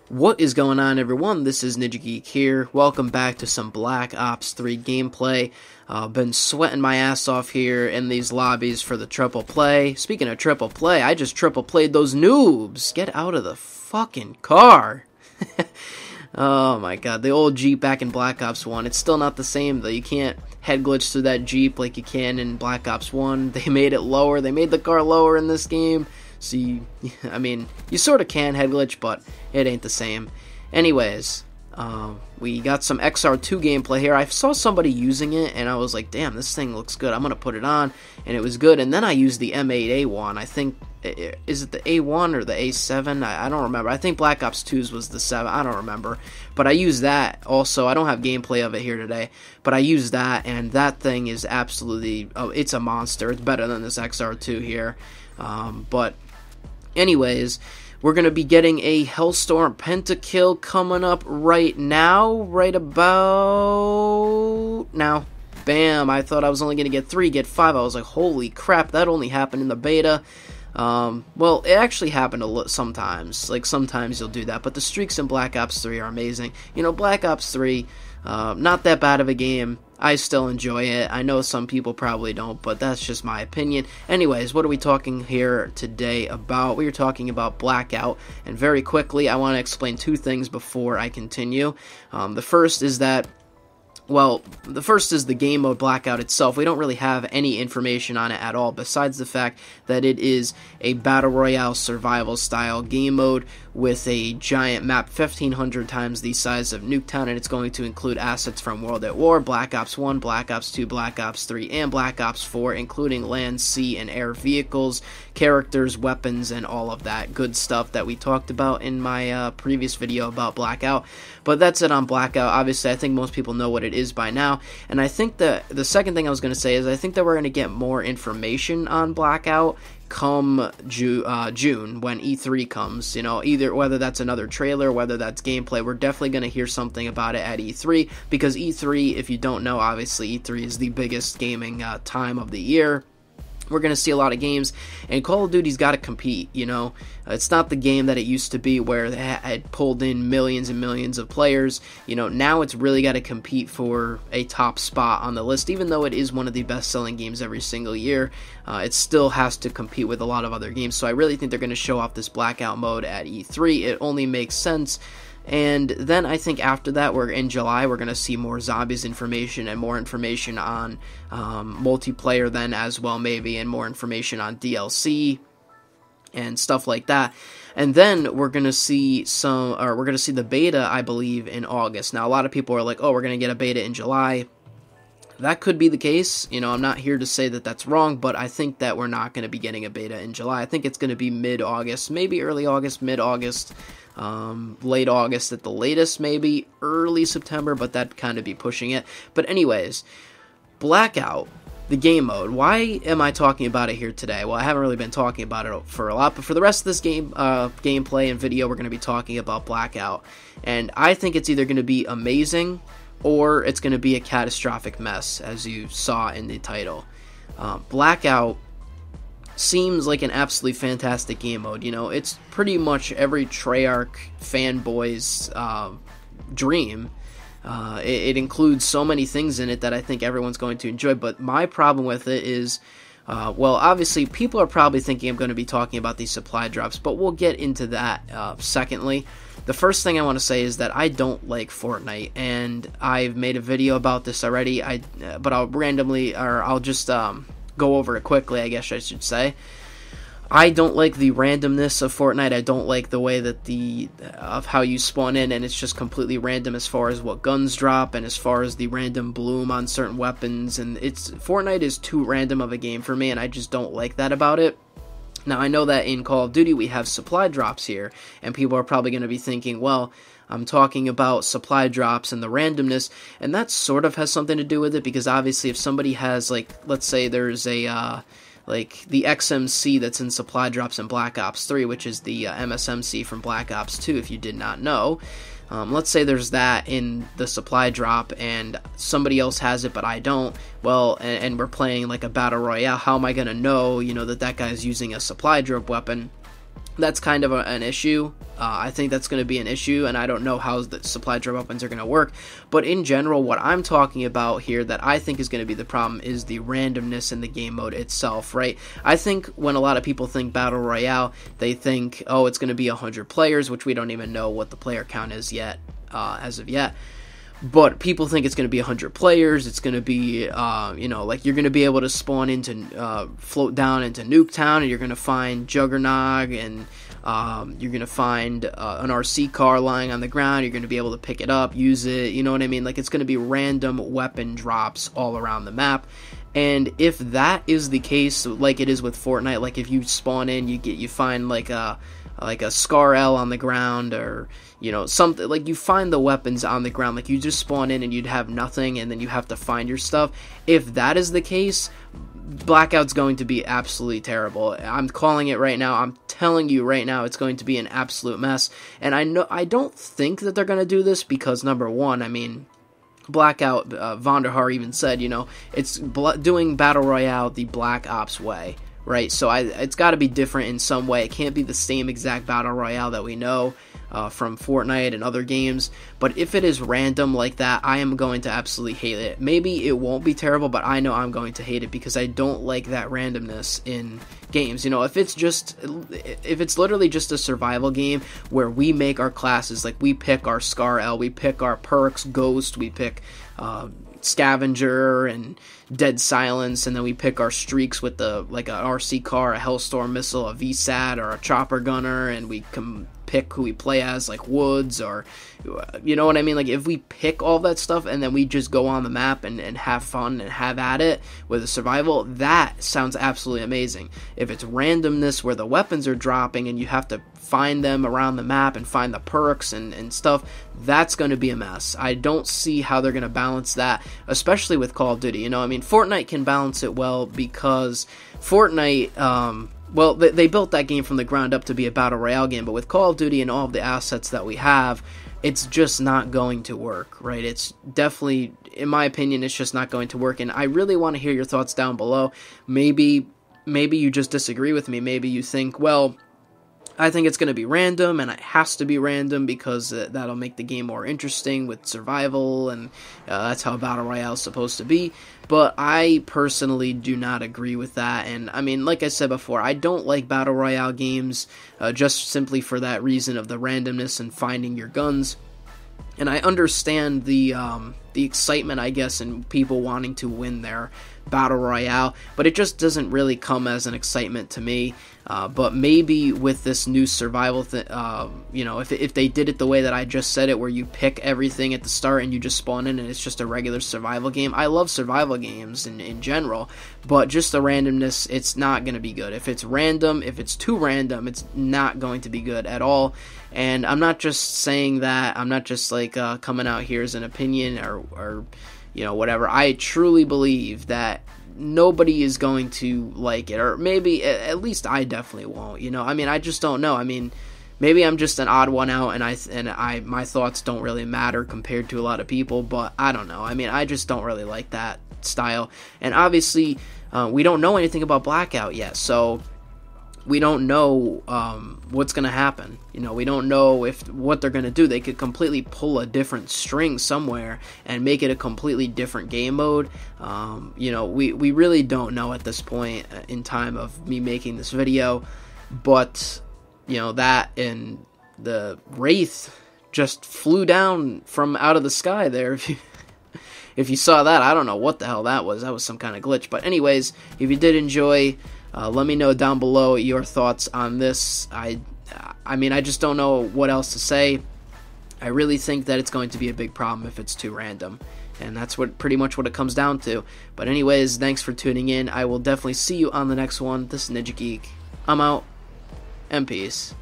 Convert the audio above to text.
What is going on, everyone? This is NinjaGeek here. Welcome back to some Black Ops 3 gameplay. Been sweating my ass off here in these lobbies for the triple play. Speaking of triple play, I just triple played those noobs. Get out of the fucking car. Oh my god, the old Jeep back in Black Ops 1. It's still not the same though. You can't head glitch through that Jeep like you can in Black Ops 1. They made it lower. They made the car lower in this game. So, you sort of can head glitch, but it ain't the same. Anyways, we got some XR2 gameplay here. I saw somebody using it, and I was like, damn, this thing looks good. I'm going to put it on, and it was good. And then I used the M8A1. I think, is it the A1 or the A7? I don't remember. I think Black Ops 2's was the 7. I don't remember. But I used that also. I don't have gameplay of it here today, but I used that, and that thing is absolutely, it's a monster. It's better than this XR2 here. But anyways, we're going to be getting a Hellstorm Pentakill coming up right now, right about now. Bam, I thought I was only going to get 3, get 5. I was like, holy crap, that only happened in the beta. Well, it actually happened sometimes. Like, sometimes you'll do that, but the streaks in Black Ops 3 are amazing. You know, Black Ops 3, not that bad of a game. I still enjoy it. I know some people probably don't, but that's just my opinion. Anyways, what are we talking here today about? We are talking about Blackout, and very quickly, I want to explain 2 things before I continue. The first is that, well, the first is the game mode Blackout itself. We don't really have any information on it at all, besides the fact that it is a Battle Royale survival style game mode with a giant map 1,500 times the size of Nuketown, and it's going to include assets from World at War, Black Ops 1, Black Ops 2, Black Ops 3, and Black Ops 4, including land, sea, and air vehicles, characters, weapons, and all of that good stuff that we talked about in my previous video about Blackout. But that's it on Blackout. Obviously, I think most people know what it is by now, and I think that the second thing I was going to say is I think that we're going to get more information on Blackout come June when E3 comes. You know, either whether that's another trailer, whether that's gameplay, we're definitely going to hear something about it at E3, because E3, if you don't know, obviously E3 is the biggest gaming time of the year. We're going to see a lot of games, and Call of Duty's got to compete, you know. It's not the game that it used to be where they had pulled in millions and millions of players. You know, now it's really got to compete for a top spot on the list. Even though it is one of the best-selling games every single year, it still has to compete with a lot of other games. So I really think they're going to show off this Blackout mode at E3. It only makes sense. And then I think after that, in July, we're going to see more zombies information and more information on multiplayer then as well, maybe, and more information on DLC and stuff like that. And then we're going to see the beta, I believe, in August. Now, a lot of people are like, oh, we're going to get a beta in July. That could be the case. You know, I'm not here to say that that's wrong, but I think that we're not going to be getting a beta in July. I think it's going to be mid-August, maybe early August, mid-August, late August at the latest, maybe early September, but that'd kind of be pushing it. But anyways, Blackout, the game mode. Why am I talking about it here today? Well, I haven't really been talking about it for a lot, but for the rest of this gameplay and video, we're going to be talking about Blackout. And I think it's either going to be amazing or it's going to be a catastrophic mess, as you saw in the title. Blackout seems like an absolutely fantastic game mode. You know, it's pretty much every Treyarch fanboy's dream. It includes so many things in it that I think everyone's going to enjoy, but my problem with it is, well, obviously, people are probably thinking I'm going to be talking about these supply drops, but we'll get into that secondly. The first thing I want to say is that I don't like Fortnite, and I've made a video about this already, but I'll just go over it quickly, I guess I should say. I don't like the randomness of Fortnite. I don't like the way that of how you spawn in, and it's just completely random as far as what guns drop and as far as the random bloom on certain weapons, and Fortnite is too random of a game for me, and I just don't like that about it. Now, I know that in Call of Duty we have supply drops here, and people are probably going to be thinking, well, I'm talking about supply drops and the randomness, and that sort of has something to do with it, because obviously if somebody has, like, let's say there's like the XMC that's in supply drops in Black Ops 3, which is the MSMC from Black Ops 2, if you did not know. Let's say there's that in the supply drop and somebody else has it but I don't. Well, and we're playing like a battle royale. How am I going to know, that that guy's using a supply drop weapon? that's kind of an issue. I think that's going to be an issue, and I don't know how the supply drop weapons are going to work. But in general, what I'm talking about here that I think is going to be the problem is the randomness in the game mode itself, right? I think when a lot of people think Battle Royale, they think, oh, it's going to be 100 players, which we don't even know what the player count is yet, as of yet. But people think it's going to be 100 players. It's going to be, like you're going to be able to spawn into, float down into Nuketown, and you're going to find Juggernog, and you're going to find an RC car lying on the ground. You're going to be able to pick it up, use it. You know what I mean? Like, it's going to be random weapon drops all around the map. And if that is the case, like it is with Fortnite, like if you spawn in, you find like a Scar L on the ground, or something, like you find the weapons on the ground, like you just spawn in and you'd have nothing, and then you have to find your stuff. If that is the case, Blackout's going to be absolutely terrible. I'm calling it right now. I'm telling you right now, it's going to be an absolute mess. And I don't think that they're going to do this because, number one, I mean, Blackout, Vonderhaar even said, it's doing Battle Royale the Black Ops way. Right, so it's got to be different in some way. It can't be the same exact Battle Royale that we know from Fortnite and other games. But if it is random like that, I am going to absolutely hate it. Maybe it won't be terrible, but I know I'm going to hate it because I don't like that randomness in games. If it's literally just a survival game where we make our classes, like we pick our Scar L, we pick our perks, Ghost, we pick Scavenger and Dead Silence, and then we pick our streaks with like a RC car, a Hellstorm missile, a VSAT, or a chopper gunner, and we can pick who we play as, like Woods, or you know what I mean? Like if we pick all that stuff and then we just go on the map and have fun and have at it with a survival, that sounds absolutely amazing. If it's randomness where the weapons are dropping and you have to find them around the map and find the perks and stuff, that's going to be a mess. I don't see how they're going to balance that, especially with Call of Duty. I mean, Fortnite can balance it well because Fortnite, well, they built that game from the ground up to be a Battle Royale game, but with Call of Duty and all of the assets that we have, it's just not going to work, right? It's definitely, in my opinion, it's just not going to work, and I really want to hear your thoughts down below. Maybe you just disagree with me. Maybe you think, well, I think it's going to be random, and it has to be random because that'll make the game more interesting with survival, and that's how Battle Royale is supposed to be. But I personally do not agree with that, and I mean, like I said before, I don't like Battle Royale games just simply for that reason of the randomness and finding your guns. And I understand the excitement, I guess, in people wanting to win their Battle Royale, but it just doesn't really come as an excitement to me. But maybe with this new survival thing, if they did it the way that I just said it, where you pick everything at the start and you just spawn in and it's just a regular survival game. I love survival games in general, but just the randomness, it's not going to be good. If it's random, if it's too random, it's not going to be good at all. And I'm not just saying that, I'm not just like coming out here as an opinion or whatever. I truly believe that nobody is going to like it, or maybe at least I definitely won't. I mean, I just don't know. I mean, maybe I'm just an odd one out, and my thoughts don't really matter compared to a lot of people. But I don't know. I mean, I just don't really like that style. And obviously, we don't know anything about Blackout yet, so we don't know what's going to happen. We don't know what they're going to do. They could completely pull a different string somewhere and make it a completely different game mode. We really don't know at this point in time of me making this video. But, that and the Wraith just flew down from out of the sky there. If you saw that, I don't know what the hell that was. That was some kind of glitch. But anyways, if you did enjoy, let me know down below your thoughts on this. I mean, I just don't know what else to say. I really think that it's going to be a big problem if it's too random. And that's pretty much what it comes down to. But anyways, thanks for tuning in. I will definitely see you on the next one. This is NinjaGeek. I'm out. And peace.